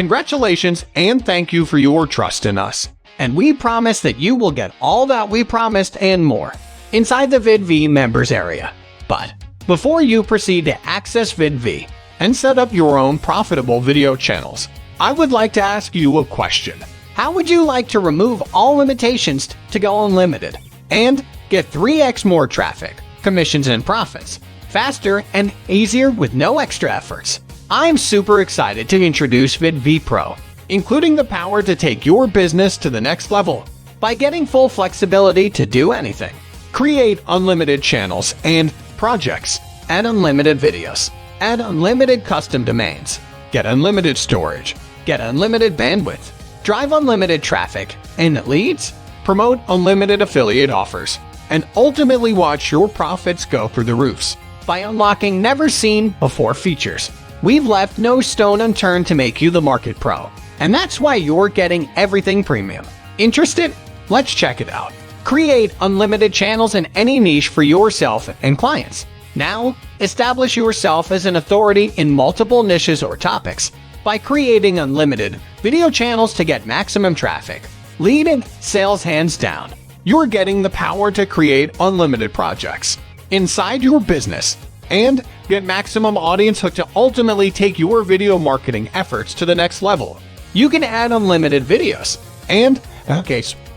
Congratulations and thank you for your trust in us. And we promise that you will get all that we promised and more inside the VidVee members area. But before you proceed to access VidVee and set up your own profitable video channels, I would like to ask you a question. How would you like to remove all limitations to go unlimited and get 3x more traffic, commissions, and profits faster and easier with no extra efforts? I'm super excited to introduce VidVee Pro, including the power to take your business to the next level by getting full flexibility to do anything. Create unlimited channels and projects, add unlimited videos, add unlimited custom domains, get unlimited storage, get unlimited bandwidth, drive unlimited traffic and leads, promote unlimited affiliate offers, and ultimately watch your profits go through the roofs by unlocking never-seen-before features. We've left no stone unturned to make you the Market Pro, and that's why you're getting everything premium. Interested? Let's check it out. Create unlimited channels in any niche for yourself and clients. Now, establish yourself as an authority in multiple niches or topics by creating unlimited video channels to get maximum traffic, lead, and sales hands down. You're getting the power to create unlimited projects inside your business and get maximum audience hook to ultimately take your video marketing efforts to the next level. You can add unlimited videos and,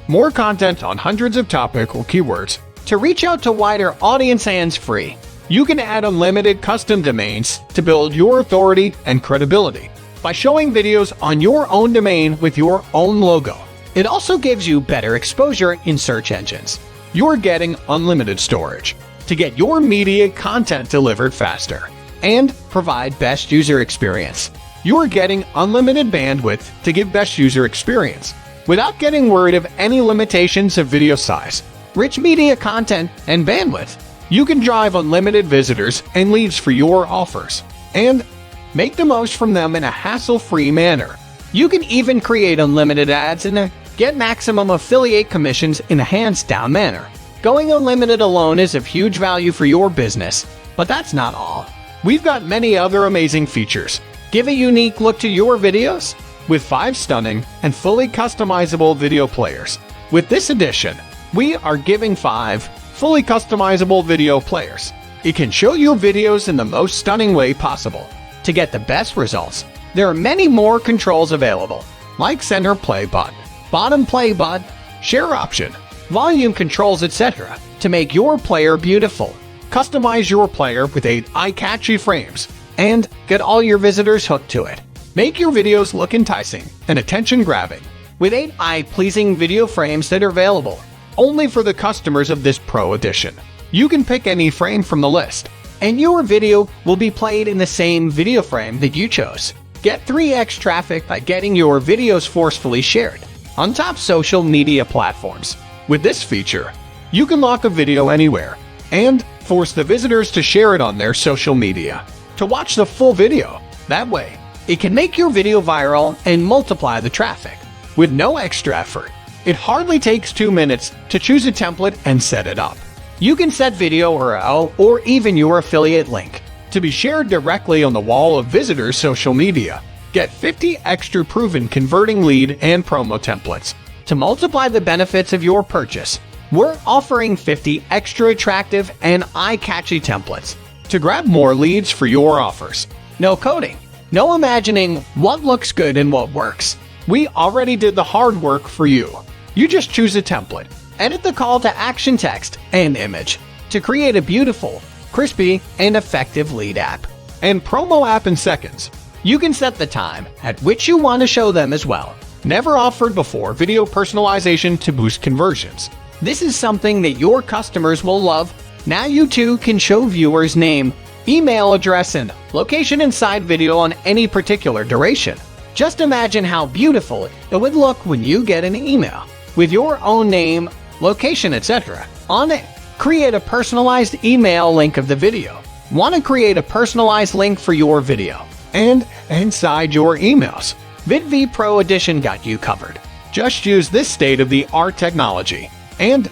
more content on hundreds of topical keywords to reach out to wider audience hands-free. You can add unlimited custom domains to build your authority and credibility by showing videos on your own domain with your own logo. It also gives you better exposure in search engines. You're getting unlimited storage to get your media content delivered faster and provide best user experience. You're getting unlimited bandwidth to give best user experience without getting worried of any limitations of video size, rich media content, and bandwidth. You can drive unlimited visitors and leads for your offers and make the most from them in a hassle-free manner. You can even create unlimited ads and get maximum affiliate commissions in a hands-down manner. Going unlimited alone is of huge value for your business, but that's not all. We've got many other amazing features. Give a unique look to your videos with 5 stunning and fully customizable video players. With this edition, we are giving 5 fully customizable video players. It can show your videos in the most stunning way possible. To get the best results, there are many more controls available, like center play button, bottom play button, share option, volume controls, etc. to make your player beautiful. Customize your player with 8 eye-catchy frames and get all your visitors hooked to it. Make your videos look enticing and attention-grabbing with 8 eye-pleasing video frames that are available only for the customers of this Pro Edition. You can pick any frame from the list, and your video will be played in the same video frame that you chose. Get 3x traffic by getting your videos forcefully shared on top social media platforms. With this feature, you can lock a video anywhere and force the visitors to share it on their social media to watch the full video. That way, it can make your video viral and multiply the traffic with no extra effort. It hardly takes 2 minutes to choose a template and set it up. You can set video URL or even your affiliate link to be shared directly on the wall of visitors' social media. Get 50 extra proven converting lead and promo templates to multiply the benefits of your purchase. We're offering 50 extra attractive and eye-catchy templates to grab more leads for your offers. No coding, no imagining what looks good and what works. We already did the hard work for you. You just choose a template, edit the call to action text and image to create a beautiful, crispy, and effective lead app and promo app in seconds. You can set the time at which you want to show them as well. Never offered before video personalization to boost conversions. This is something that your customers will love. Now you too can show viewers name, email address, and location inside video on any particular duration. Just imagine how beautiful it would look when you get an email with your own name, location, etc. on it. Create a personalized email link of the video. Want to create a personalized link for your video and inside your emails? VidVee Pro Edition got you covered. Just use this state-of-the-art technology and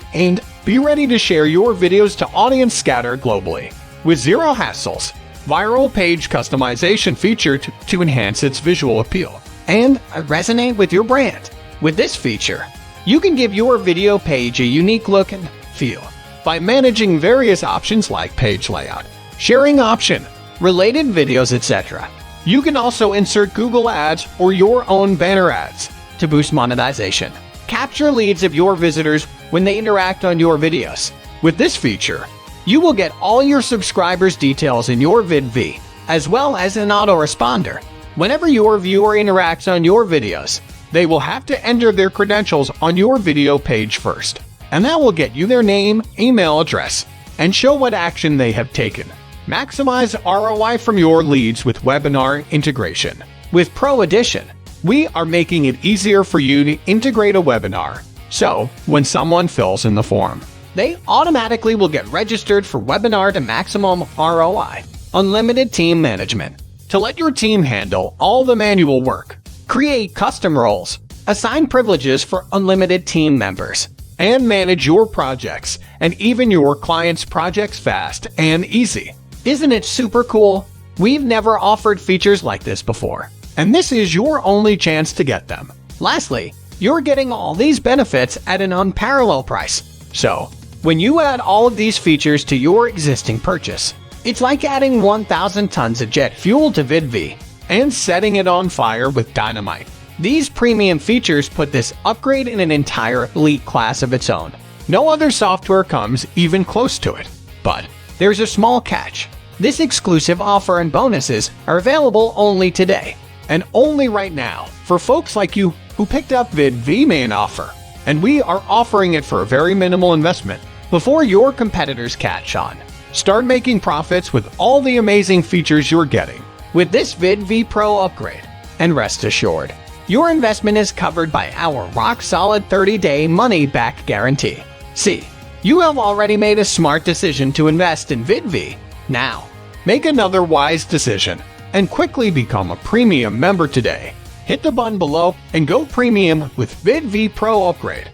be ready to share your videos to audience scattered globally with zero hassles. Viral page customization feature to enhance its visual appeal. and resonate with your brand. With this feature, you can give your video page a unique look and feel by managing various options like page layout, sharing option, related videos, etc. You can also insert Google ads or your own banner ads to boost monetization. Capture leads of your visitors when they interact on your videos. With this feature, you will get all your subscribers' details in your VidVee, as well as an autoresponder. Whenever your viewer interacts on your videos, they will have to enter their credentials on your video page first, and that will get you their name, email address, and show what action they have taken. Maximize ROI from your leads with webinar integration. With Pro Edition, we are making it easier for you to integrate a webinar, so when someone fills in the form, they automatically will get registered for webinar to maximum ROI. Unlimited team management. To let your team handle all the manual work, create custom roles, assign privileges for unlimited team members, and manage your projects and even your clients' projects fast and easy. Isn't it super cool? We've never offered features like this before, and this is your only chance to get them. Lastly, you're getting all these benefits at an unparalleled price. So, when you add all of these features to your existing purchase, it's like adding 1,000 tons of jet fuel to VidVee and setting it on fire with dynamite. These premium features put this upgrade in an entire elite class of its own. No other software comes even close to it. But there's a small catch. This exclusive offer and bonuses are available only today, and only right now, for folks like you who picked up VidVee main offer. And we are offering it for a very minimal investment before your competitors catch on. Start making profits with all the amazing features you're getting with this VidVee Pro upgrade. And rest assured, your investment is covered by our rock-solid 30-day money-back guarantee. See, you have already made a smart decision to invest in VidVee. Now, make another wise decision and quickly become a premium member today. Hit the button below and go premium with VidVee Pro upgrade.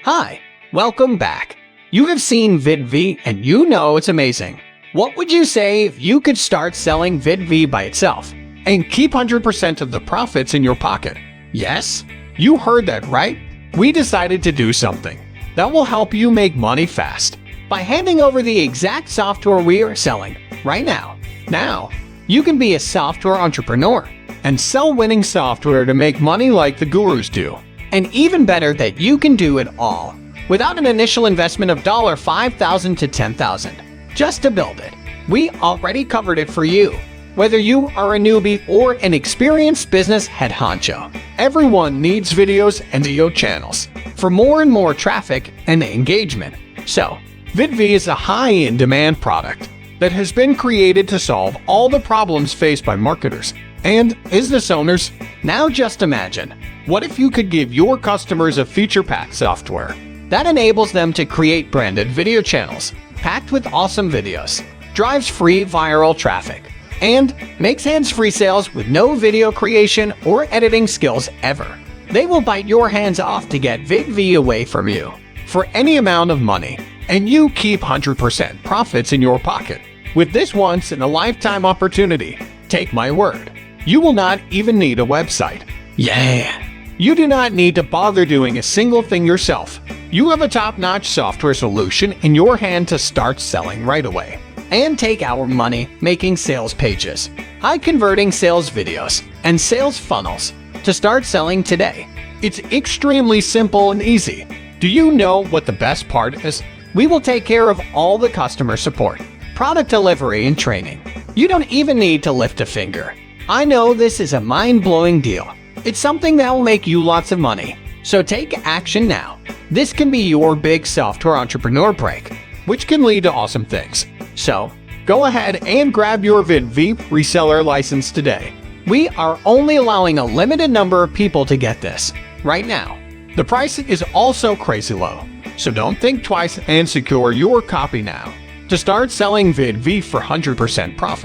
Hi, welcome back. You have seen VidVee and you know it's amazing. What would you say if you could start selling VidVee by itself and keep 100% of the profits in your pocket? Yes, you heard that right. We decided to do something that will help you make money fast by handing over the exact software we are selling right now. Now, you can be a software entrepreneur and sell winning software to make money like the gurus do. And even better that you can do it all without an initial investment of $5,000 to $10,000 just to build it. We already covered it for you. Whether you are a newbie or an experienced business head honcho, everyone needs videos and video channels for more and more traffic and engagement. So, VidVee is a high-in-demand product that has been created to solve all the problems faced by marketers and business owners. Now just imagine, what if you could give your customers a feature-packed software that enables them to create branded video channels packed with awesome videos, drives free viral traffic, and makes hands-free sales with no video creation or editing skills ever. They will bite your hands off to get VidVee away from you for any amount of money, and you keep 100% profits in your pocket. With this once-in-a-lifetime opportunity, take my word, you will not even need a website. Yeah! You do not need to bother doing a single thing yourself. You have a top-notch software solution in your hand to start selling right away. And take our money-making sales pages, high-converting sales videos, and sales funnels to start selling today. It's extremely simple and easy. Do you know what the best part is? We will take care of all the customer support, product delivery, and training. You don't even need to lift a finger. I know this is a mind-blowing deal. It's something that will make you lots of money. So take action now. This can be your big software entrepreneur break, which can lead to awesome things. So, go ahead and grab your VidVee reseller license today. We are only allowing a limited number of people to get this right now. The pricing is also crazy low, so don't think twice and secure your copy now to start selling VidVee for 100% profit.